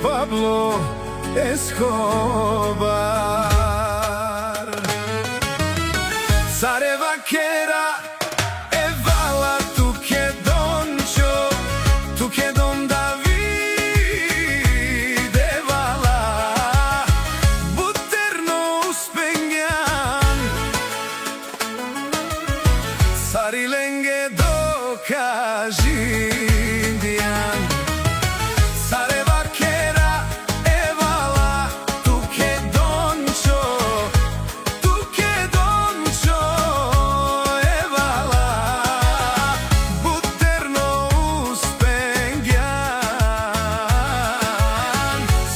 Pablo Escobar. Sare vaquera e vala tu che doncio, tu che don David e vala buterno uspegnan. Sari lenge do kažindian. Sare vaquera e vala tu che doncio, tu che doncio e vala buterno uspegnan.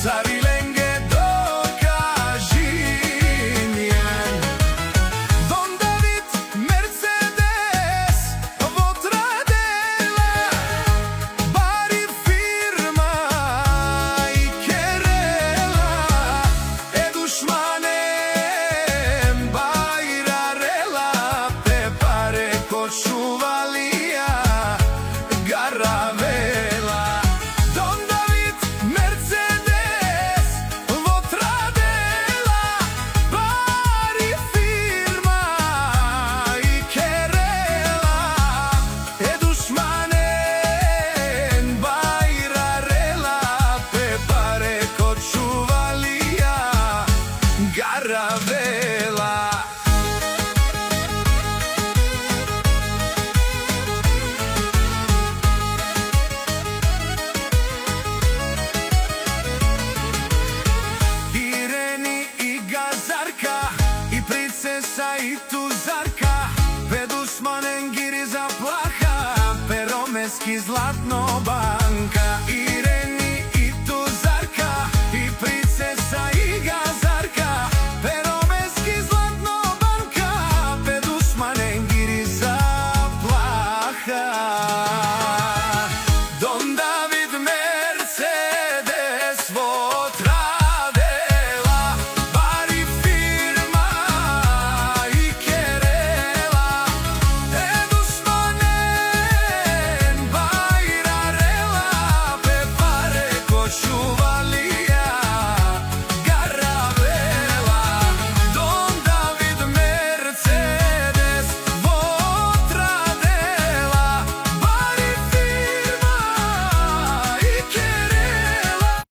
Sari lenge do kažindian. Don David Mercedes votradela bari firma i querela e dushmanem bairarela te pare kochuvalia garavela. Don David Mercedes votradela bari firma i querela e dushmanen bairarela te pare kochuvalia garavela. Ireni i Gazarka i princesa i Tuzarka, pe dushmanen giri zaplaha, pero meski zlatno ba.